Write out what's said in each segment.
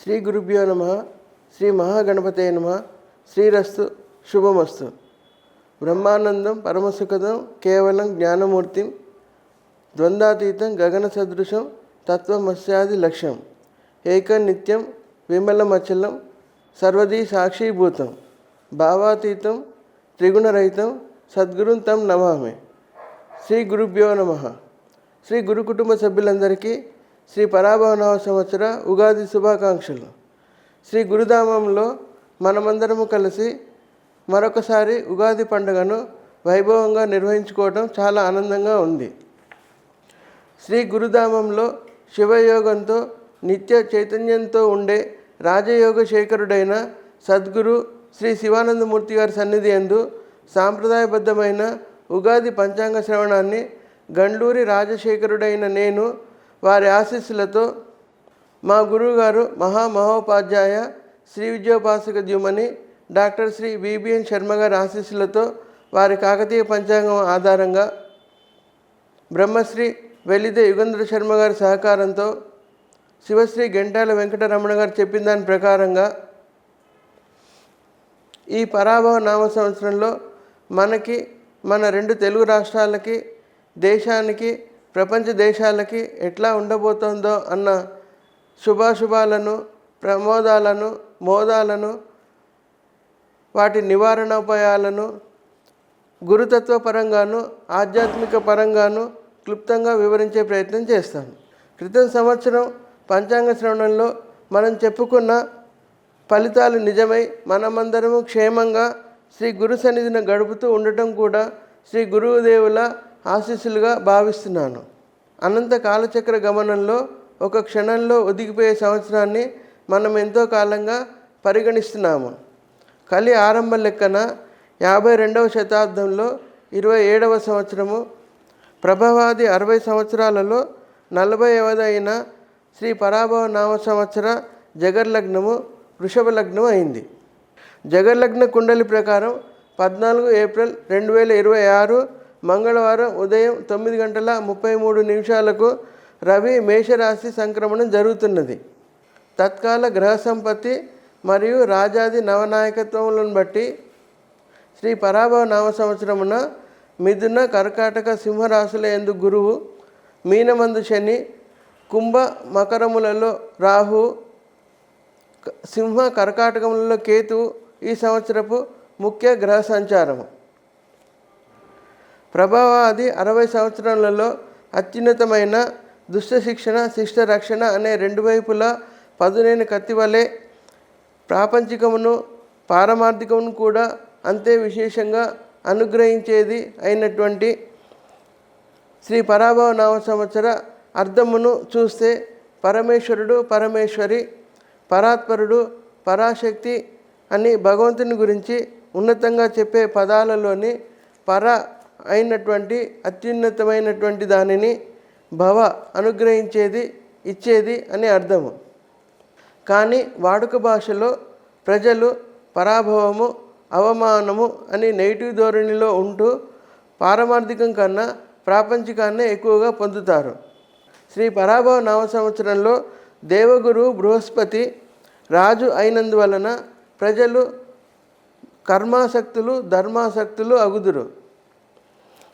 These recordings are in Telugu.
శ్రీ గురుభ్యో నమ. శ్రీ మహాగణపతే నమ. శ్రీరస్తు శుభమస్తు. బ్రహ్మానందం పరమసుఖదం కేవలం జ్ఞానమూర్తిం ద్వంద్వాతీతం గగన సదృశం తత్వమస్యాది లక్ష్యం ఏకం నిత్యం విమలమచలం సర్వదీ సాక్షీభూతం భావాతీతం త్రిగుణరహితం సద్గురుం తం నమామి. శ్రీ గురుభ్యో నమ. శ్రీ గురు కుటుంబ సభ్యులందరికీ శ్రీ పరాభవ నవ సంవత్సర ఉగాది శుభాకాంక్షలు. శ్రీ గురుధామంలో మనమందరము కలిసి మరొకసారి ఉగాది పండుగను వైభవంగా నిర్వహించుకోవడం చాలా ఆనందంగా ఉంది. శ్రీ గురుధామంలో శివయోగంతో నిత్య చైతన్యంతో ఉండే రాజయోగ శేఖరుడైన సద్గురు శ్రీ శివానందమూర్తి గారి సన్నిధి యందు సాంప్రదాయబద్ధమైన ఉగాది పంచాంగ శ్రవణాన్ని గండ్లూరి రాజశేఖరుడైన నేను వారి ఆశీస్సులతో మా గురువుగారు మహామహోపాధ్యాయ శ్రీ విద్యోపాసక ద్యుమని డాక్టర్ శ్రీ బిబిఎన్ శర్మ గారి ఆశీస్సులతో వారి కాకతీయ పంచాంగం ఆధారంగా బ్రహ్మశ్రీ వెలిదే యుగంధర శర్మ గారి సహకారంతో శివశ్రీ గంటాల వెంకటరమణ గారు చెప్పిన దాని ప్రకారంగా ఈ పరాభవ నామ సంవత్సరంలో మనకి మన రెండు తెలుగు రాష్ట్రాలకి దేశానికి ప్రపంచ దేశాలకి ఎట్లా ఉండబోతోందో అన్న శుభాశుభాలను ప్రమోదాలను మోదాలను వాటి నివారణోపాయాలను గురుతత్వ పరంగాను ఆధ్యాత్మిక పరంగాను క్లుప్తంగా వివరించే ప్రయత్నం చేస్తాను. క్రితం సంవత్సరం పంచాంగ శ్రవణంలో మనం చెప్పుకున్న ఫలితాలు నిజమై మనమందరము క్షేమంగా శ్రీ గురు సన్నిధిని గడుపుతూ ఉండటం కూడా శ్రీ గురుదేవుల ఆశీస్సులుగా భావిస్తున్నాను. అనంత కాలచక్ర గమనంలో ఒక క్షణంలో ఒదిగిపోయే సంవత్సరాన్ని మనం ఎంతో కాలంగా పరిగణిస్తున్నాము. కలి ఆరంభ లెక్కన 52వ శతాబ్దంలో 27వ సంవత్సరము ప్రభవాది 60 సంవత్సరాలలో 40వది అయిన శ్రీ పరాభవ నామ సంవత్సర జగర్లగ్నము వృషభ లగ్నం అయింది. జగర్లగ్న కుండలి ప్రకారం 14 ఏప్రిల్ 2026 మంగళవారం ఉదయం 9:33 రవి మేషరాశి సంక్రమణం జరుగుతున్నది. తత్కాల గ్రహ సంపత్తి మరియు రాజాది నవనాయకత్వములను బట్టి శ్రీ పరాభవ నామ సంవత్సరమున మిథున కర్కాటక సింహరాశుల యందు గురువు, మీనమందు శని, కుంభ మకరములలో రాహు, సింహ కర్కాటకములలో కేతువు ఈ సంవత్సరపు ముఖ్య గ్రహ సంచారము. ప్రభావాది 60 సంవత్సరాలలో అత్యున్నతమైన దుష్ట శిక్షణ శిష్ట రక్షణ అనే రెండు వైపులా పదునైన కత్తి వలె ప్రాపంచికమును పారమార్థికమును కూడా అంతే విశేషంగా అనుగ్రహించేది అయినటువంటి శ్రీ పరాభవ నామ సంవత్సర అర్థమును చూస్తే పరమేశ్వరుడు పరమేశ్వరి, పరాత్పరుడు పరాశక్తి అని భగవంతుని గురించి ఉన్నతంగా చెప్పే పదాలలోని పర అయినటువంటి అత్యున్నతమైనటువంటి దానిని భవ అనుగ్రహించేది ఇచ్చేది అని అర్థము. కానీ వాడుక భాషలో ప్రజలు పరాభవము అవమానము అని నెగిటివ్ ధోరణిలో ఉంటూ పారమార్థికం కన్నా ప్రాపంచికాన్నే ఎక్కువగా పొందుతారు. శ్రీ పరాభవ నామ సంవత్సరంలో దేవగురు బృహస్పతి రాజు అయినందువలన ప్రజలు కర్మాసక్తులు ధర్మాసక్తులు అగుదురు.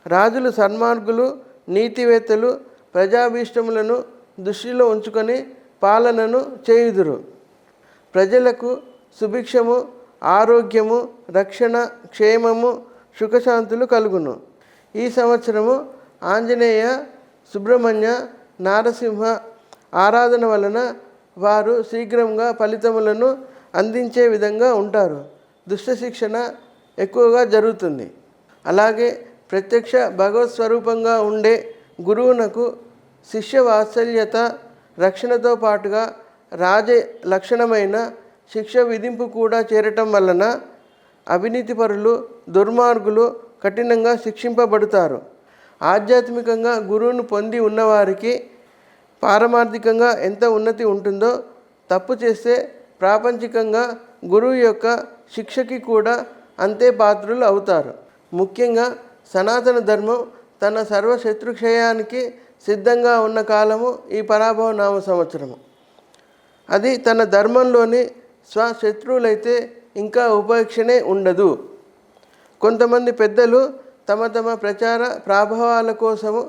రాజులు సన్మార్గులు నీతివేత్తలు ప్రజాభీష్టములను దృష్టిలో ఉంచుకొని పాలనను చేయుదురు. ప్రజలకు సుభిక్షము ఆరోగ్యము రక్షణ క్షేమము సుఖశాంతులు కలుగును. ఈ సంవత్సరము ఆంజనేయ సుబ్రహ్మణ్య నారసింహ ఆరాధన వలన వారు శీఘ్రంగా ఫలితములను అందించే విధంగా ఉంటారు. దుష్ట శిక్షణ ఎక్కువగా జరుగుతుంది. అలాగే ప్రత్యక్ష భగవత్ స్వరూపంగా ఉండే గురువునకు శిష్య వాత్సల్యత రక్షణతో పాటుగా రాజ లక్షణమైన శిక్ష విధింపు కూడా చేరటం వలన అవినీతిపరులు దుర్మార్గులు కఠినంగా శిక్షింపబడతారు. ఆధ్యాత్మికంగా గురువును పొంది ఉన్నవారికి పారమార్థికంగా ఎంత ఉన్నతి ఉంటుందో తప్పు చేస్తే ప్రాపంచికంగా గురువు యొక్క శిక్షకి కూడా అంతే పాత్రులు అవుతారు. ముఖ్యంగా సనాతన ధర్మం తన సర్వశత్రుక్షయానికి సిద్ధంగా ఉన్న కాలము ఈ పరాభవ నామ సంవత్సరము. అది తన ధర్మంలోని స్వశత్రువులైతే ఇంకా ఉపేక్షనే ఉండదు. కొంతమంది పెద్దలు తమ తమ ప్రచార ప్రాభవాల కోసము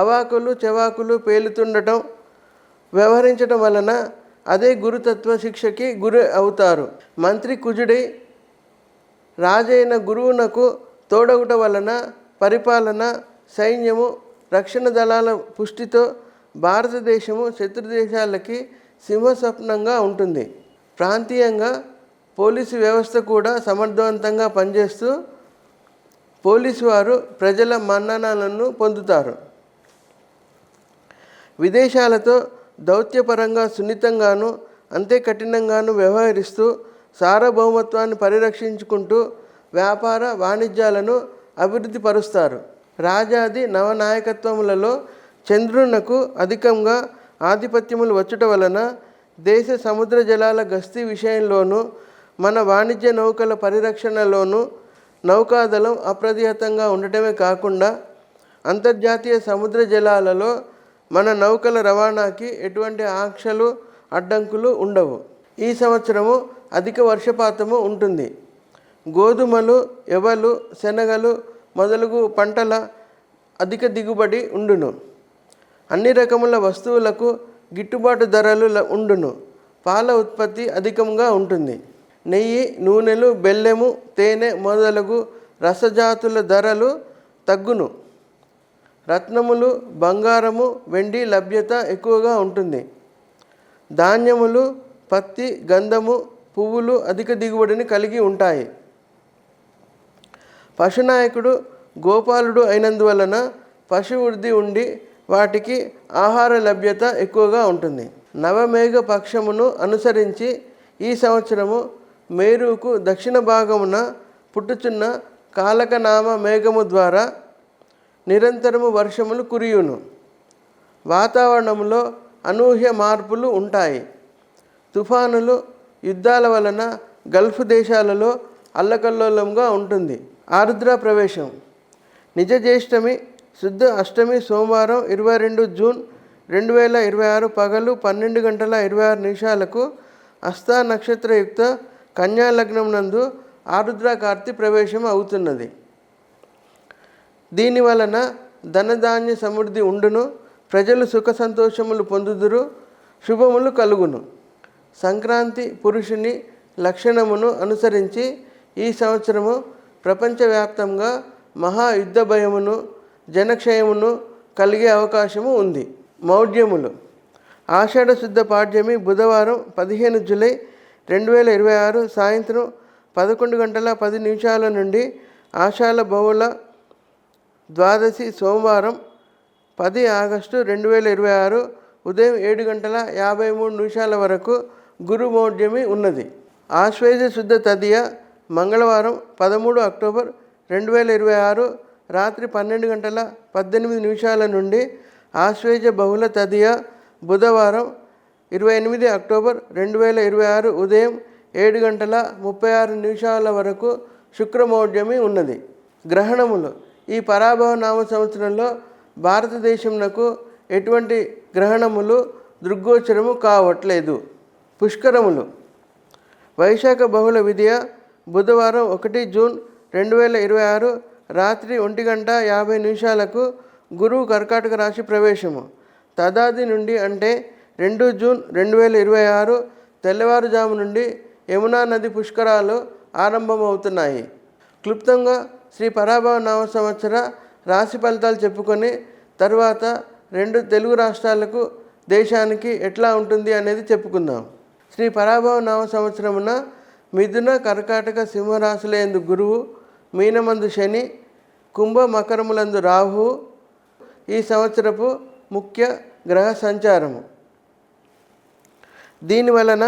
అవాకులు చెవాకులు పేలుతుండటం వ్యవహరించటం వలన అదే గురుతత్వ శిక్షకి గురి అవుతారు. మంత్రి కుజుడై రాజైన గురువునకు తోడగుట వలన పరిపాలన, సైన్యము, రక్షణ దళాల పుష్టితో భారతదేశము శత్రుదేశాలకి సింహస్వప్నంగా ఉంటుంది. ప్రాంతీయంగా పోలీసు వ్యవస్థ కూడా సమర్థవంతంగా పనిచేస్తూ పోలీసు వారు ప్రజల మన్ననలను పొందుతారు. విదేశాలతో దౌత్యపరంగా సున్నితంగాను అంతే కఠినంగాను వ్యవహరిస్తూ సార్వభౌమత్వాన్ని పరిరక్షించుకుంటూ వ్యాపార వాణిజ్యాలను అభివృద్ధి పరుస్తారు. రాజాది నవనాయకత్వములలో చంద్రునకు అధికంగా ఆధిపత్యములు వచ్చుట వలన దేశ సముద్ర జలాల గస్తీ విషయంలోనూ మన వాణిజ్య నౌకల పరిరక్షణలోనూ నౌకాదళం అప్రతిహతంగా ఉండటమే కాకుండా అంతర్జాతీయ సముద్ర జలాలలో మన నౌకల రవాణాకి ఎటువంటి ఆంక్షలు అడ్డంకులు ఉండవు. ఈ సంవత్సరము అధిక వర్షపాతము ఉంటుంది. గోధుమలు, ఎవలు, శనగలు మొదలగు పంటల అధిక దిగుబడి ఉండును. అన్ని రకముల వస్తువులకు గిట్టుబాటు ధరలు ఉండును. పాల ఉత్పత్తి అధికంగా ఉంటుంది. నెయ్యి, నూనెలు, బెల్లెము, తేనె మొదలగు రసజాతుల ధరలు తగ్గును. రత్నములు, బంగారము, వెండి లభ్యత ఎక్కువగా ఉంటుంది. ధాన్యములు, పత్తి, గంధము, పువ్వులు అధిక దిగుబడిని కలిగి ఉంటాయి. పశునాయకుడు గోపాలుడు అయినందువలన పశు వృద్ధి ఉండి వాటికి ఆహార లభ్యత ఎక్కువగా ఉంటుంది. నవమేఘ పక్షమును అనుసరించి ఈ సంవత్సరము మేరుకు దక్షిణ భాగమున పుట్టుచున్న కాలకనామ మేఘము ద్వారా నిరంతరము వర్షములు కురియును. వాతావరణంలో అనూహ్య మార్పులు ఉంటాయి. తుఫానులు, యుద్ధాల వలన గల్ఫ్ దేశాలలో అల్లకల్లోలంగా ఉంటుంది. ఆరుద్ర ప్రవేశం నిజ జ్యేష్ఠమి శుద్ధ అష్టమి సోమవారం 22 జూన్ 2026 పగలు 12:26 హస్తా నక్షత్రయుక్త కన్యా లగ్నం నందు ఆరుద్ర కార్తీ ప్రవేశం అవుతున్నది. దీని వలన ధనధాన్య సమృద్ధి ఉండును. ప్రజలు సుఖ సంతోషములు పొందుదురు. శుభములు కలుగును. సంక్రాంతి పురుషుని లక్షణమును అనుసరించి ఈ సంవత్సరము ప్రపంచవ్యాప్తంగా మహాయుద్ధ భయమును, జనక్షయమును కలిగే అవకాశము ఉంది. మౌఢ్యములు ఆషాఢ శుద్ధ పాడ్యమి బుధవారం 15 జూలై 2026 సాయంత్రం 11:10 నుండి ఆషాఢ బహుళ ద్వాదశి సోమవారం 10 ఆగస్టు 2026 ఉదయం 7:53 వరకు గురు మౌఢ్యమి ఉన్నది. ఆశ్వేజ శుద్ధ తదియ మంగళవారం 13 అక్టోబర్ 2026 రాత్రి 12:18 నుండి ఆశ్వేజ బహుళ తదియ బుధవారం 28 అక్టోబర్ 2026 ఉదయం 7:36 వరకు శుక్రమౌఢ్యమి ఉన్నది. గ్రహణములు ఈ పరాభవ నామ సంవత్సరంలో భారతదేశంనకు ఎటువంటి గ్రహణములు దృగ్గోచరము కావట్లేదు. పుష్కరములు వైశాఖ బహుళ విధియ బుధవారం 1 జూన్ 2026 రాత్రి 1:50 గురువు కర్కాటక రాశి ప్రవేశము. తదాది నుండి అంటే 2 జూన్ 2026 తెల్లవారుజాము నుండి యమునా నది పుష్కరాలు ఆరంభమవుతున్నాయి. క్లుప్తంగా శ్రీ పరాభవ నామ సంవత్సర రాశి ఫలితాలు చెప్పుకొని తర్వాత 2 తెలుగు రాష్ట్రాలకు దేశానికి ఎట్లా ఉంటుంది అనేది చెప్పుకుందాం. శ్రీ పరాభవ నామ సంవత్సరమున మిథున, కర్కాటక, సింహరాశులందు గురువు, మీనమందు శని, కుంభ, మకరములందు రాహువు ఈ సంవత్సరపు ముఖ్య గ్రహ సంచారము. దీనివలన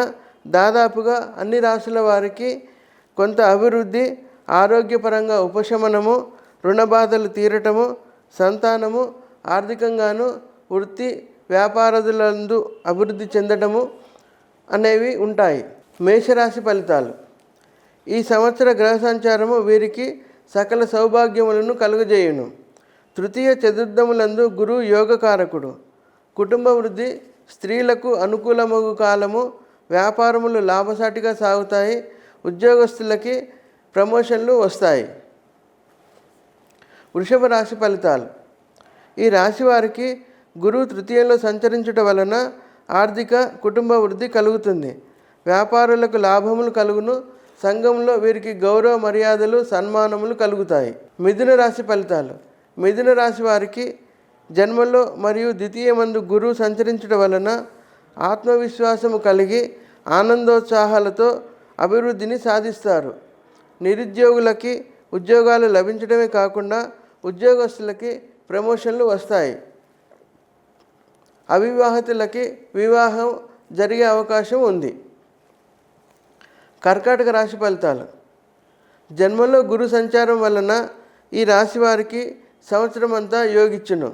దాదాపుగా అన్ని రాశుల వారికి కొంత అభివృద్ధి, ఆరోగ్యపరంగా ఉపశమనము, రుణ బాధలు తీరటము, సంతానము, ఆర్థికంగాను వృత్తి వ్యాపారాదులందు అభివృద్ధి చెందటము అనేవి ఉంటాయి. మేషరాశి ఫలితాలు. ఈ సంవత్సర గ్రహ సంచారము వీరికి సకల సౌభాగ్యములను కలుగజేయును. తృతీయ చతుర్థములందు గురువు యోగకారకుడు. కుటుంబ వృద్ధి, స్త్రీలకు అనుకూలమగు కాలము, వ్యాపారములు లాభసాటిగా సాగుతాయి. ఉద్యోగస్తులకి ప్రమోషన్లు వస్తాయి. వృషభ రాశి ఫలితాలు. ఈ రాశి వారికి గురువు తృతీయంలో సంచరించుట వలన ఆర్థిక కుటుంబ వృద్ధి కలుగుతుంది. వ్యాపారులకు లాభములు కలుగును. సంఘంలో వీరికి గౌరవ మర్యాదలు సన్మానములు కలుగుతాయి. మిథున రాశి ఫలితాలు. మిథున రాశి వారికి జన్మలో మరియు ద్వితీయమందు గురువు సంచరించుట వలన ఆత్మవిశ్వాసము కలిగి ఆనందోత్సాహాలతో అభివృద్ధిని సాధిస్తారు. నిరుద్యోగులకి ఉద్యోగాలు లభించడమే కాకుండా ఉద్యోగస్తులకి ప్రమోషన్లు వస్తాయి. అవివాహితులకి వివాహం జరిగే అవకాశం ఉంది. కర్కాటక రాశి ఫలితాలు. జన్మలో గురు సంచారం వలన ఈ రాశి వారికి సంవత్సరం అంతా యోగిచ్చును.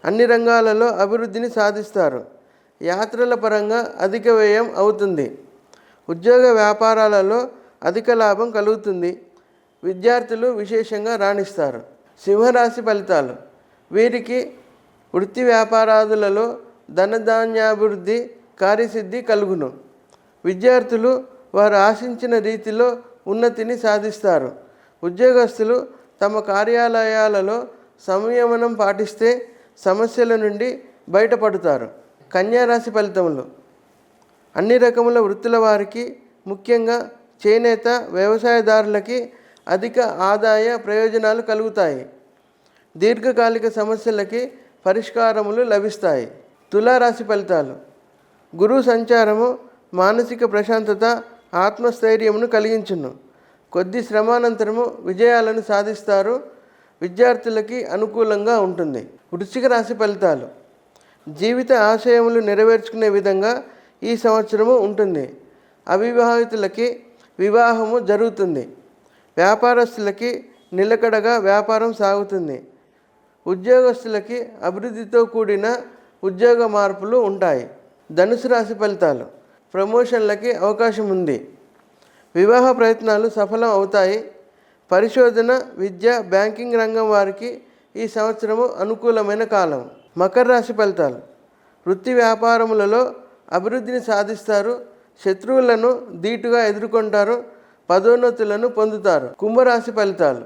అన్ని రంగాలలో అభివృద్ధిని సాధిస్తారు. యాత్రల పరంగా అధిక వ్యయం అవుతుంది. ఉద్యోగ వ్యాపారాలలో అధిక లాభం కలుగుతుంది. విద్యార్థులు విశేషంగా రాణిస్తారు. సింహరాశి ఫలితాలు. వీరికి వృత్తి వ్యాపారాదులలో ధనధాన్యాభివృద్ధి కార్యసిద్ధి కలుగును. విద్యార్థులు వారు ఆశించిన రీతిలో ఉన్నతిని సాధిస్తారు. ఉద్యోగస్తులు తమ కార్యాలయాలలో సంయమనం పాటిస్తే సమస్యల నుండి బయటపడతారు. కన్యారాశి ఫలితములు. అన్ని రకముల వృత్తుల వారికి ముఖ్యంగా చేనేత వ్యవసాయదారులకి అధిక ఆదాయ ప్రయోజనాలు కలుగుతాయి. దీర్ఘకాలిక సమస్యలకి పరిష్కారములు లభిస్తాయి. తులారాశి ఫలితాలు. గురువు సంచారము మానసిక ప్రశాంతత ఆత్మస్థైర్యమును కలిగించును. కొద్ది శ్రమానంతరము విజయాలను సాధిస్తారు. విద్యార్థులకి అనుకూలంగా ఉంటుంది. వృశ్చిక రాశి ఫలితాలు. జీవిత ఆశయములు నెరవేర్చుకునే విధంగా ఈ సంవత్సరము ఉంటుంది. అవివాహితులకి వివాహము జరుగుతుంది. వ్యాపారస్తులకి నిలకడగా వ్యాపారం సాగుతుంది. ఉద్యోగస్తులకి అభివృద్ధితో కూడిన ఉద్యోగ మార్పులు ఉంటాయి. ధనుసు రాశి ఫలితాలు. ప్రమోషన్లకి అవకాశం ఉంది. వివాహ ప్రయత్నాలు సఫలం అవుతాయి. పరిశోధన, విద్య, బ్యాంకింగ్ రంగం వారికి ఈ సంవత్సరము అనుకూలమైన కాలం. మకర రాశి ఫలితాలు. వృత్తి వ్యాపారములలో అభివృద్ధిని సాధిస్తారు. శత్రువులను ధీటుగా ఎదుర్కొంటారు. పదోన్నతులను పొందుతారు. కుంభరాశి ఫలితాలు.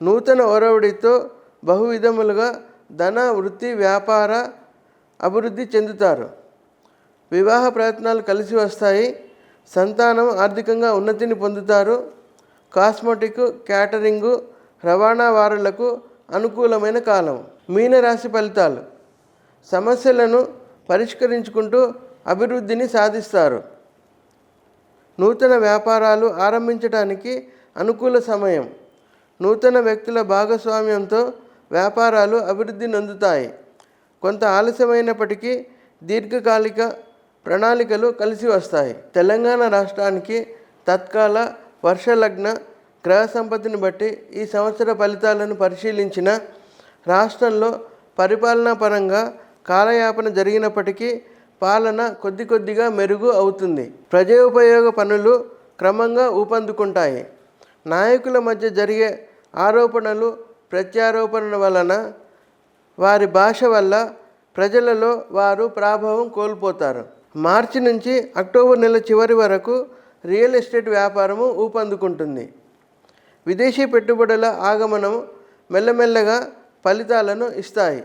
నూతన ఒరవడితో బహువిధములుగా ధన, వృత్తి, వ్యాపార అభివృద్ధి చెందుతారు. వివాహ ప్రయత్నాలు కలిసి వస్తాయి. సంతానం ఆర్థికంగా ఉన్నతిని పొందుతారు. కాస్మెటిక్, క్యాటరింగు, రవాణా వారులకు అనుకూలమైన కాలం. మీనరాశి ఫలితాలు. సమస్యలను పరిష్కరించుకుంటూ అభివృద్ధిని సాధిస్తారు. నూతన వ్యాపారాలు ఆరంభించడానికి అనుకూల సమయం. నూతన వ్యక్తుల భాగస్వామ్యంతో వ్యాపారాలు అభివృద్ధి నొందుతాయి. కొంత ఆలస్యమైనప్పటికీ దీర్ఘకాలిక ప్రణాళికలు కలిసి వస్తాయి. తెలంగాణ రాష్ట్రానికి తత్కాల వర్షలగ్న గ్రహ సంపత్తిని బట్టి ఈ సంవత్సర ఫలితాలను పరిశీలించిన రాష్ట్రంలో పరిపాలనా పరంగా కాలయాపన జరిగినప్పటికీ పాలన కొద్దిగా మెరుగు అవుతుంది. ప్రజోపయోగ పనులు క్రమంగా ఊపందుకుంటాయి. నాయకుల మధ్య జరిగే ఆరోపణలు ప్రత్యారోపణల వలన వారి భాష వల్ల ప్రజలలో వారు ప్రభావం కోల్పోతారు. మార్చి నుంచి అక్టోబర్ నెల చివరి వరకు రియల్ ఎస్టేట్ వ్యాపారము ఊపందుకుంటుంది. విదేశీ పెట్టుబడుల ఆగమనం మెల్లమెల్లగా ఫలితాలను ఇస్తాయి.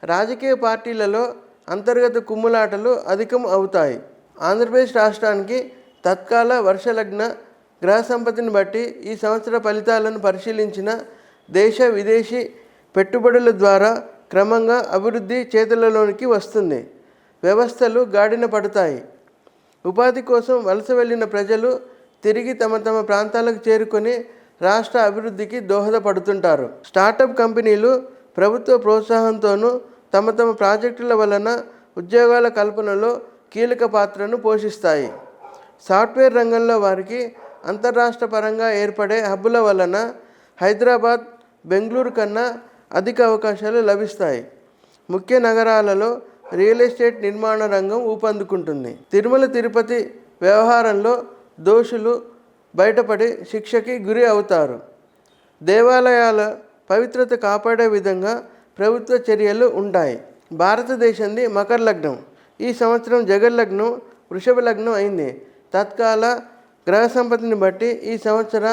రాజకీయ పార్టీలలో అంతర్గత కుమ్ములాటలు అధికం అవుతాయి. ఆంధ్రప్రదేశ్ రాష్ట్రానికి తత్కాల వర్షలగ్న గ్రహ సంపత్తిని బట్టి ఈ సంవత్సర ఫలితాలను పరిశీలించిన దేశ విదేశీ పెట్టుబడుల ద్వారా క్రమంగా అభివృద్ధి చేతులలోనికి వస్తుంది. వ్యవస్థలు గాడిన పడతాయి. ఉపాధి కోసం వలస వెళ్ళిన ప్రజలు తిరిగి తమ ప్రాంతాలకు చేరుకొని రాష్ట్ర అభివృద్ధికి దోహదపడుతుంటారు. స్టార్టప్ కంపెనీలు ప్రభుత్వ ప్రోత్సాహంతోనూ తమ ప్రాజెక్టుల వలన ఉద్యోగాల కల్పనలో కీలక పాత్రను పోషిస్తాయి. సాఫ్ట్వేర్ రంగంలో వారికి అంతర్రాష్ట్ర పరంగా ఏర్పడే హబ్బుల వలన హైదరాబాద్, బెంగళూరు కన్నా అధిక అవకాశాలు లభిస్తాయి. ముఖ్య నగరాలలో రియల్ ఎస్టేట్ నిర్మాణ రంగం ఊపందుకుంటుంది. తిరుమల తిరుపతి వ్యవహారంలో దోషులు బయటపడి శిక్షకి గురి అవుతారు. దేవాలయాల పవిత్రత కాపాడే విధంగా ప్రభుత్వ చర్యలు ఉంటాయి. భారతదేశంది మకర లగ్నం. ఈ సంవత్సరం జగల్లగ్నం వృషభ లగ్నం అయింది. తత్కాల గ్రహ సంపత్తిని బట్టి ఈ సంవత్సర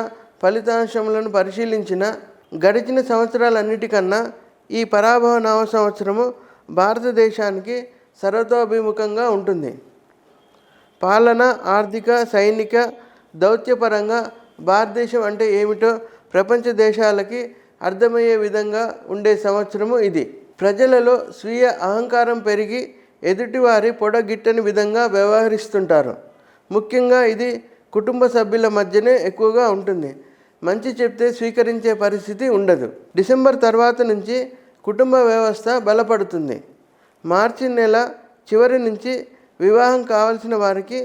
ఫలితాంశములను పరిశీలించిన గడిచిన సంవత్సరాలన్నిటికన్నా ఈ పరాభవ నవ సంవత్సరము భారతదేశానికి సర్వతోభిముఖంగా ఉంటుంది. పాలన, ఆర్థిక, సైనిక, దౌత్యపరంగా భారతదేశం అంటే ఏమిటో ప్రపంచ దేశాలకి అర్థమయ్యే విధంగా ఉండే సంవత్సరము ఇది. ప్రజలలో స్వీయ అహంకారం పెరిగి ఎదుటివారి పొడగిట్టని విధంగా వ్యవహరిస్తుంటారు. ముఖ్యంగా ఇది కుటుంబ సభ్యుల మధ్యనే ఎక్కువగా ఉంటుంది. మంచి చెప్తే స్వీకరించే పరిస్థితి ఉండదు. డిసెంబర్ తర్వాత నుంచి కుటుంబ వ్యవస్థ బలపడుతుంది. మార్చి నెల చివరి నుంచి వివాహం కావాల్సిన వారికి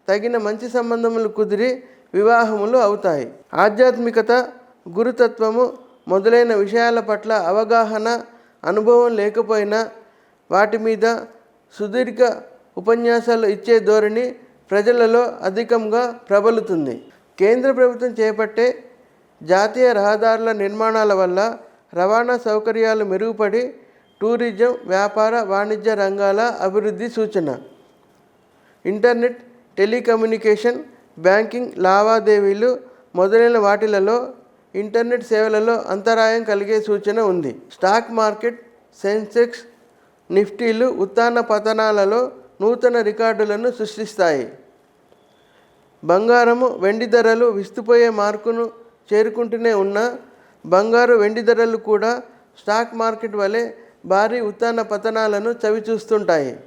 తగిన మంచి సంబంధములు కుదిరి వివాహములు అవుతాయి. ఆధ్యాత్మికత, గురుతత్వము మొదలైన విషయాల పట్ల అవగాహన, అనుభవం లేకపోయినా వాటి మీద సుదీర్ఘ ఉపన్యాసాలు ఇచ్చే ధోరణి ప్రజలలో అధికంగా ప్రబలుతుంది. కేంద్ర ప్రభుత్వం చేపట్టే జాతీయ రహదారుల నిర్మాణాల వల్ల రవాణా సౌకర్యాలు మెరుగుపడి టూరిజం, వ్యాపార, వాణిజ్య రంగాల అభివృద్ధి సూచన. ఇంటర్నెట్, టెలికమ్యూనికేషన్, బ్యాంకింగ్ లావాదేవీలు మొదలైన వాటిలలో ఇంటర్నెట్ సేవలలో అంతరాయం కలిగే సూచన ఉంది. స్టాక్ మార్కెట్, సెన్సెక్స్, నిఫ్టీలు ఉత్థాన పతనాలలో నూతన రికార్డులను సృష్టిస్తాయి. బంగారము, వెండి ధరలు విస్తుపోయే మార్కును చేరుకుంటూనే ఉన్న బంగారు, వెండి ధరలు కూడా స్టాక్ మార్కెట్ వలె భారీ ఉత్థాన పతనాలను చవిచూస్తుంటాయి.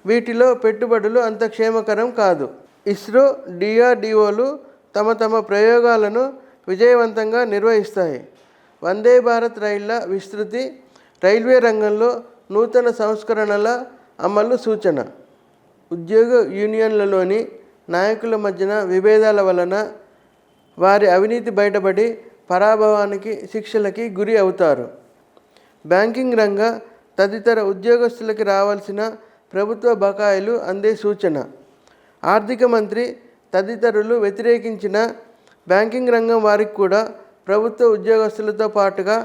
వీటిలో పెట్టుబడులు అంత క్షేమకరం కాదు. ఇస్రో, డిఆర్డిఓలు తమ తమ ప్రయోగాలను విజయవంతంగా నిర్వహిస్తాయి. వందే భారత్ రైళ్ల విస్తృతి, రైల్వే రంగంలో నూతన సంస్కరణల అమలు సూచన. ఉద్యోగ యూనియన్లలోని నాయకుల మధ్యన విభేదాల వలన వారి అవినీతి బయటపడి పరాభవానికి, శిక్షలకి గురి అవుతారు. బ్యాంకింగ్ రంగ తదితర ఉద్యోగస్తులకి రావాల్సిన ప్రభుత్వ బకాయిలు అందే సూచన. ఆర్థిక మంత్రి తదితరులు వ్యతిరేకించిన బ్యాంకింగ్ రంగం వారికి కూడా ప్రభుత్వ ఉద్యోగస్తులతో పాటుగా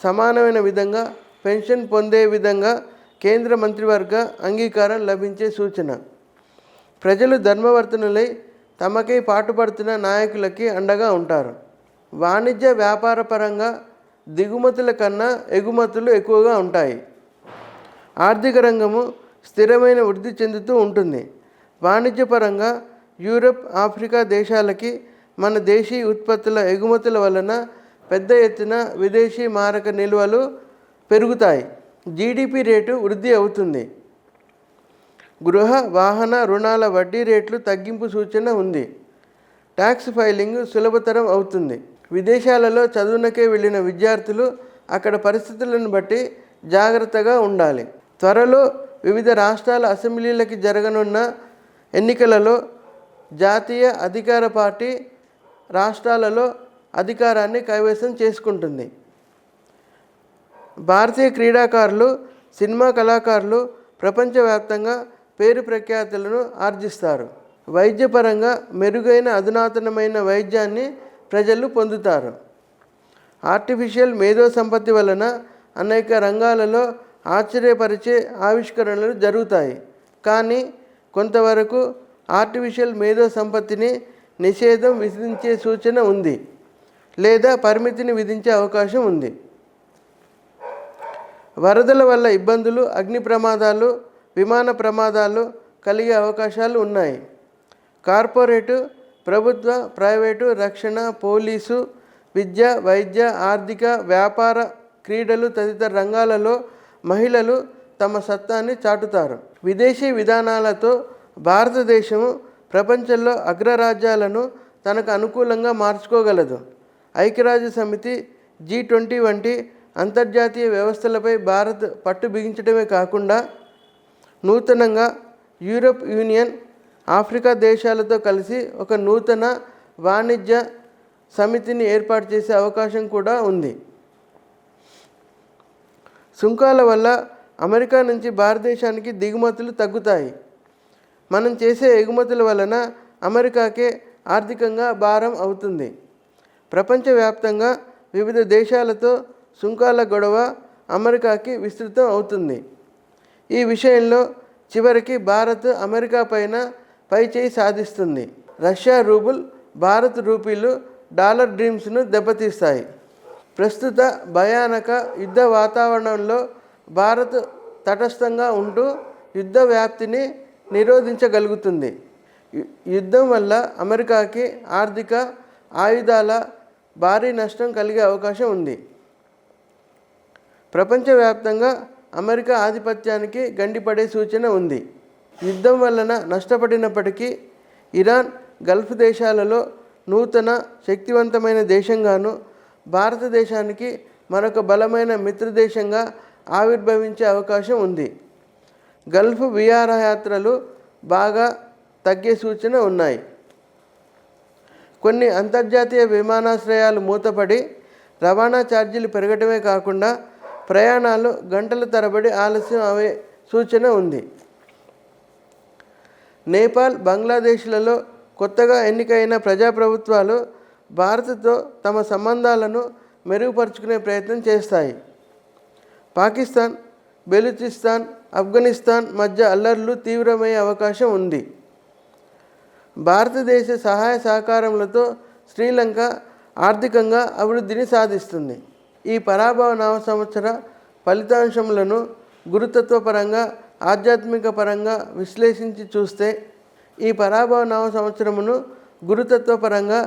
సమానమైన విధంగా పెన్షన్ పొందే విధంగా కేంద్ర మంత్రివర్గ అంగీకారం లభించే సూచన. ప్రజలు ధర్మవర్తనులై తమకై పాటుపడుతున్న నాయకులకి అండగా ఉంటారు. వాణిజ్య వ్యాపార పరంగా దిగుమతుల కన్నా ఎగుమతులు ఎక్కువగా ఉంటాయి. ఆర్థిక రంగము స్థిరమైన వృద్ధి చెందుతూ ఉంటుంది. వాణిజ్యపరంగా యూరప్, ఆఫ్రికా దేశాలకి మన దేశీ ఉత్పత్తుల ఎగుమతుల వలన పెద్ద ఎత్తున విదేశీ మారక నిల్వలు పెరుగుతాయి. జీడిపి రేటు వృద్ధి అవుతుంది. గృహ, వాహన రుణాల వడ్డీ రేట్లు తగ్గింపు సూచన ఉంది. ట్యాక్స్ ఫైలింగ్ సులభతరం అవుతుంది. విదేశాలలో చదువునకే వెళ్ళిన విద్యార్థులు అక్కడ పరిస్థితులను బట్టి జాగ్రత్తగా ఉండాలి. త్వరలో వివిధ రాష్ట్రాల అసెంబ్లీలకి జరగనున్న ఎన్నికలలో జాతీయ అధికార పార్టీ రాష్ట్రాలలో అధికారాన్ని కైవసం చేసుకుంటుంది. భారతీయ క్రీడాకారులు, సినిమా కళాకారులు ప్రపంచవ్యాప్తంగా పేరు ప్రఖ్యాతులను ఆర్జిస్తారు. వైద్యపరంగా మెరుగైన అధునాతనమైన వైద్యాన్ని ప్రజలు పొందుతారు. ఆర్టిఫిషియల్ మేధో సంపత్తి వలన అనేక రంగాలలో ఆశ్చర్యపరిచే ఆవిష్కరణలు జరుగుతాయి. కానీ కొంతవరకు ఆర్టిఫిషియల్ మేధో సంపత్తిని నిషేధం విధించే సూచన ఉంది లేదా పరిమితిని విధించే అవకాశం ఉంది. వరదల వల్ల ఇబ్బందులు, అగ్ని ప్రమాదాలు, విమాన ప్రమాదాలు కలిగే అవకాశాలు ఉన్నాయి. కార్పొరేటు, ప్రభుత్వ, ప్రైవేటు, రక్షణ, పోలీసు, విద్య, వైద్య, ఆర్థిక, వ్యాపార, క్రీడలు తదితర రంగాలలో మహిళలు తమ సత్తాన్ని చాటుతారు. విదేశీ విధానాలతో భారతదేశము ప్రపంచంలో అగ్రరాజ్యాలను తనకు అనుకూలంగా మార్చుకోగలదు. ఐక్యరాజ్య సమితి, G20 వంటి అంతర్జాతీయ వ్యవస్థలపై భారత్ పట్టు బిగించడమే కాకుండా నూతనంగా యూరప్ యూనియన్, ఆఫ్రికా దేశాలతో కలిసి ఒక నూతన వాణిజ్య సమితిని ఏర్పాటు చేసే అవకాశం కూడా ఉంది. సుంకాల వల్ల అమెరికా నుంచి భారతదేశానికి దిగుమతులు తగ్గుతాయి. మనం చేసే ఎగుమతుల వలన అమెరికాకే ఆర్థికంగా భారం అవుతుంది. ప్రపంచవ్యాప్తంగా వివిధ దేశాలతో సుంకాల గొడవ అమెరికాకి విస్తృతం అవుతుంది. ఈ విషయంలో చివరికి భారత్ అమెరికా పైన పైచేయి సాధిస్తుంది. రష్యా రూబుల్, భారత్ రూపీలు డాలర్ డ్రీమ్స్ను దెబ్బతీస్తాయి. ప్రస్తుత భయానక యుద్ధ వాతావరణంలో భారత్ తటస్థంగా ఉంటూ యుద్ధ వ్యాప్తిని నిరోధించగలుగుతుంది. యుద్ధం వల్ల అమెరికాకి ఆర్థిక, ఆయుధాల భారీ నష్టం కలిగే అవకాశం ఉంది. ప్రపంచవ్యాప్తంగా అమెరికా ఆధిపత్యానికి గండిపడే సూచన ఉంది. యుద్ధం వలన నష్టపడినప్పటికీ ఇరాన్, గల్ఫ్ దేశాలలో నూతన శక్తివంతమైన దేశంగాను, భారతదేశానికి మరొక బలమైన మిత్రదేశంగా ఆవిర్భవించే అవకాశం ఉంది. గల్ఫ్ విహారయాత్రలు బాగా తగ్గే సూచన ఉన్నాయి. కొన్ని అంతర్జాతీయ విమానాశ్రయాలు మూతపడి రవాణా ఛార్జీలు పెరగడమే కాకుండా ప్రయాణాలు గంటల తరబడి ఆలస్యం అయ్యే సూచన ఉంది. నేపాల్, బంగ్లాదేశ్లలో కొత్తగా ఎన్నికైన ప్రజాప్రభుత్వాలు భారత్తో తమ సంబంధాలను మెరుగుపరుచుకునే ప్రయత్నం చేస్తాయి. పాకిస్తాన్, బెలూచిస్తాన్, ఆఫ్ఘనిస్తాన్ మధ్య అల్లర్లు తీవ్రమయ్యే అవకాశం ఉంది. భారతదేశ సహాయ సహకారములతో శ్రీలంక ఆర్థికంగా అభివృద్ధిని సాధిస్తుంది. ఈ పరాభవ నవ సంవత్సర ఫలితాంశములను గురుతత్వపరంగా, ఆధ్యాత్మిక పరంగా విశ్లేషించి చూస్తే ఈ పరాభవ నవ సంవత్సరమును గురుతత్వపరంగా,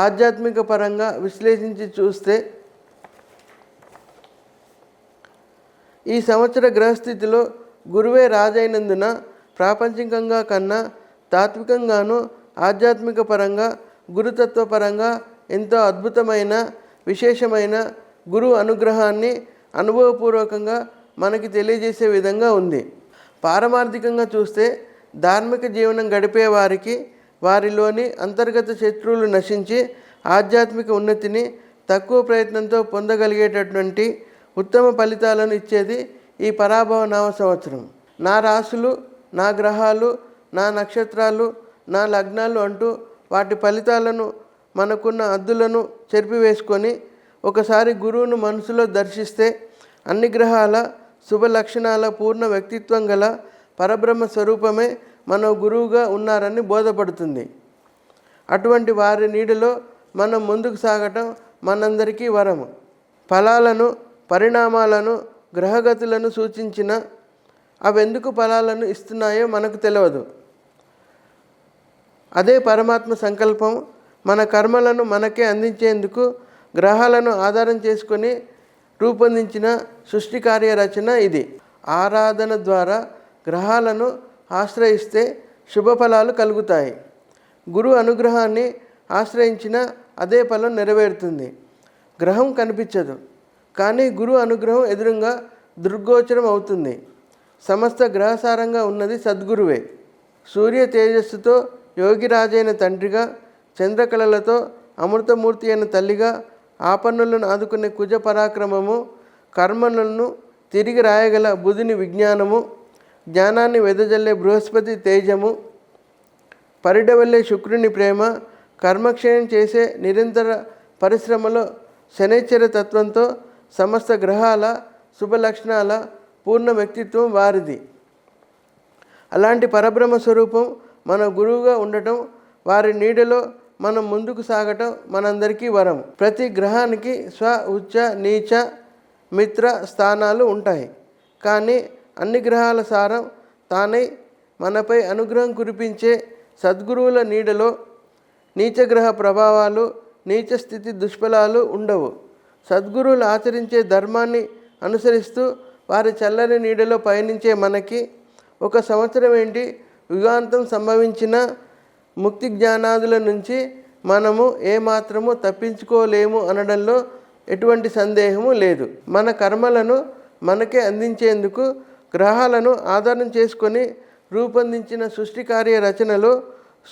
ఆధ్యాత్మిక పరంగా విశ్లేషించి చూస్తే ఈ సంవత్సర గ్రహస్థితిలో గురువే రాజైనందున ప్రాపంచికంగా కన్నా తాత్వికంగాను, ఆధ్యాత్మిక పరంగా, గురుతత్వపరంగా ఎంతో అద్భుతమైన, విశేషమైన గురువు అనుగ్రహాన్ని అనుభవపూర్వకంగా మనకి తెలియజేసే విధంగా ఉంది. పారమార్థికంగా చూస్తే ధార్మిక జీవనం గడిపే వారికి వారిలోని అంతర్గత శత్రువులు నశించి ఆధ్యాత్మిక ఉన్నతిని తక్కువ ప్రయత్నంతో పొందగలిగేటటువంటి ఉత్తమ ఫలితాలను ఇచ్చేది ఈ పరాభవ నవ సంవత్సరం. నా రాశులు, నా గ్రహాలు, నా నక్షత్రాలు, నా లగ్నాలు అంటూ వాటి ఫలితాలను మనకున్న అద్దులను చెరిపివేసుకొని ఒకసారి గురువును మనసులో దర్శిస్తే అన్ని గ్రహాల శుభ లక్షణాల పూర్ణ వ్యక్తిత్వం గల పరబ్రహ్మ స్వరూపమే మన గురువుగా ఉన్నారని బోధపడుతుంది. అటువంటి వారి నీడలో మనం ముందుకు సాగటం మనందరికీ వరము. ఫలాలను, పరిణామాలను, గ్రహగతులను సూచించిన అవెందుకు ఫలాలను ఇస్తున్నాయో మనకు తెలియదు. అదే పరమాత్మ సంకల్పం. మన కర్మలను మనకే అందించేందుకు గ్రహాలను ఆధారం చేసుకొని రూపొందించిన సృష్టి కార్యరచన ఇది. ఆరాధన ద్వారా గ్రహాలను ఆశ్రయిస్తే శుభఫలాలు కలుగుతాయి. గురు అనుగ్రహాన్ని ఆశ్రయించిన అదే ఫలం నెరవేరుతుంది. గ్రహం కనిపించదు, కానీ గురు అనుగ్రహం ఎదురుగా దృగ్గోచరం అవుతుంది. సమస్త గ్రహసారంగా ఉన్నది సద్గురువే. సూర్య తేజస్సుతో యోగిరాజైన తండ్రిగా, చంద్రకళలతో అమృతమూర్తి అయిన తల్లిగా, ఆపన్నులను ఆదుకునే కుజ పరాక్రమము, కర్మలను తిరిగి రాయగల బుధుని విజ్ఞానము, జ్ఞానాన్ని వెదజల్లే బృహస్పతి తేజము, పరిడవల్లే శుక్రుని ప్రేమ, కర్మక్షయం చేసే నిరంతర పరిశ్రమలో శనైశ్చర తత్వంతో సమస్త గ్రహాల శుభ లక్షణాల పూర్ణ వ్యక్తిత్వం వారిది. అలాంటి పరబ్రహ్మ స్వరూపం మన గురువుగా ఉండటం, వారి నీడలో మనం ముందుకు సాగటం మనందరికీ వరం. ప్రతి గ్రహానికి స్వ, ఉచ్చ, నీచ, మిత్ర స్థానాలు ఉంటాయి. కానీ అన్ని గ్రహాల సారం తానై మనపై అనుగ్రహం కురిపించే సద్గురువుల నీడలో నీచగ్రహ ప్రభావాలు, నీచ స్థితి దుష్ఫలాలు ఉండవు. సద్గురువులు ఆచరించే ధర్మాన్ని అనుసరిస్తూ వారి చల్లని నీడలో పయనించే మనకి ఒక సంవత్సరం ఏంటి, యుగాంతం సంభవించిన ముక్తి జ్ఞానాదుల నుంచి మనము ఏమాత్రము తప్పించుకోలేము అనడంలో ఎటువంటి సందేహము లేదు. మన కర్మలను మనకే అందించేందుకు గ్రహాలను ఆధారం చేసుకొని రూపొందించిన సృష్టి కార్య రచనలో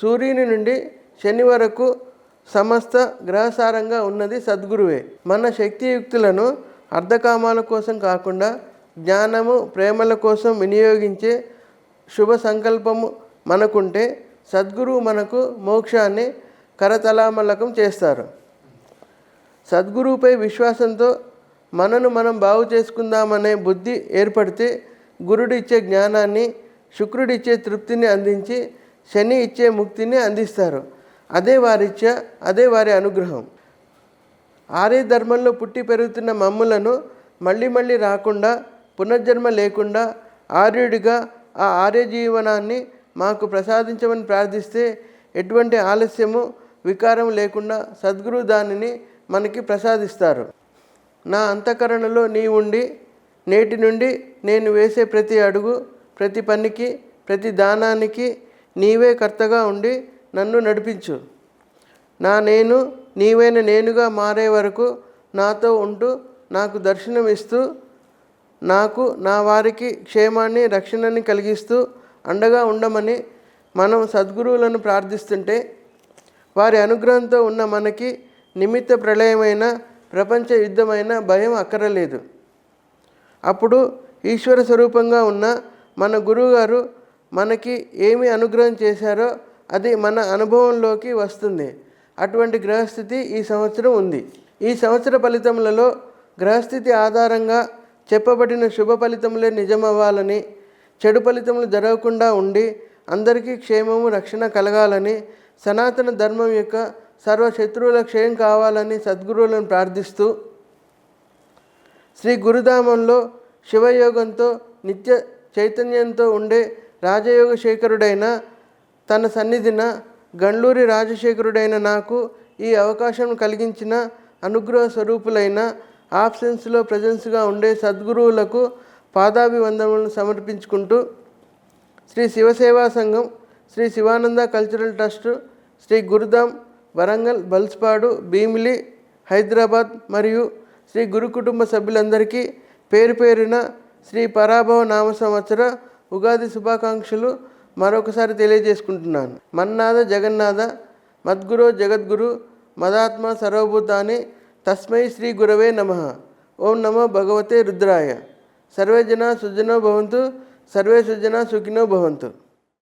సూర్యుని నుండి శని వరకు సమస్త గ్రహసారంగా ఉన్నది సద్గురువే. మన శక్తియుక్తులను అర్ధకామాల కోసం కాకుండా జ్ఞానము, ప్రేమల కోసం వినియోగించే శుభ సంకల్పము మనకుంటే సద్గురువు మనకు మోక్షాన్ని కరతలామలకం చేస్తారు. సద్గురువుపై విశ్వాసంతో మనను మనం బాగు చేసుకుందామనే బుద్ధి ఏర్పడితే గురుడు ఇచ్చే జ్ఞానాన్ని, శుక్రుడిచ్చే తృప్తిని అందించి శని ఇచ్చే ముక్తిని అందిస్తారు. అదే వారిచ్చ, అదే వారి అనుగ్రహం. ఆర్య ధర్మంలో పుట్టి పెరుగుతున్న మమ్ములను మళ్ళీ మళ్ళీ రాకుండా, పునర్జన్మ లేకుండా ఆర్యుడిగా ఆ ఆర్య జీవనాన్ని మాకు ప్రసాదించమని ప్రార్థిస్తే ఎటువంటి ఆలస్యము వికారం లేకుండా సద్గురు దానిని మనకి ప్రసాదిస్తారు. నా అంతఃకరణలో నీ ఉండి నేటి నుండి నేను వేసే ప్రతి అడుగు, ప్రతి పనికి, ప్రతి దానానికి నీవే కర్తగా ఉండి నన్ను నడిపించు. నా నేను నీవైన నేనుగా మారే వరకు నాతో ఉంటూ నాకు దర్శనం ఇస్తూ నాకు నా వారికి క్షేమాన్ని రక్షణని కలిగిస్తూ అండగా ఉండమని మనం సద్గురువులను ప్రార్థిస్తుంటే వారి అనుగ్రహంతో ఉన్న మనకి నిమిత్త ప్రళయమైన ప్రపంచ యుద్ధమైన భయం అక్కరలేదు. అప్పుడు ఈశ్వర స్వరూపంగా ఉన్న మన గురువుగారు మనకి ఏమి అనుగ్రహం చేశారో అది మన అనుభవంలోకి వస్తుంది. అటువంటి గ్రహస్థితి ఈ సంవత్సరం ఉంది. ఈ సంవత్సర ఫలితములలో గ్రహస్థితి ఆధారంగా చెప్పబడిన శుభ ఫలితములే నిజమవ్వాలని, చెడు ఫలితములు జరగకుండా ఉండి అందరికీ క్షేమము రక్షణ కలగాలని, సనాతన ధర్మం యొక్క సర్వ శత్రువుల క్షయం కావాలని సద్గురువులను ప్రార్థిస్తూ శ్రీ గురుధామంలో శివయోగంతో నిత్య చైతన్యంతో ఉండే రాజయోగ శేఖరుడైన తన సన్నిధిన గండ్లూరి రాజశేఖరుడైన నాకు ఈ అవకాశం కలిగించిన అనుగ్రహ స్వరూపులైన ఆబ్సెన్స్లో ప్రజెన్స్గా ఉండే సద్గురువులకు పాదాభివందనలను సమర్పించుకుంటూ శ్రీ శివసేవా సంఘం, శ్రీ శివానంద కల్చరల్ ట్రస్ట్, శ్రీ గురుధామ్ వరంగల్, బల్స్పాడు, భీమిలి, హైదరాబాద్ మరియు శ్రీ గురు కుటుంబ సభ్యులందరికీ పేరు పేరున శ్రీ పరాభవ నామ సంవత్సర ఉగాది శుభాకాంక్షలు మరొకసారి తెలియజేసుకుంటున్నాను. మన్నాథ జగన్నాథ మద్గురో జగద్గురు మదాత్మ సర్వభూతాని తస్మై శ్రీ గురవే నమః. ఓం నమో భగవతే రుద్రాయ. సర్వే జనా సుజనో భవంతు, సర్వే సుజనా సుఖినో భవంతు.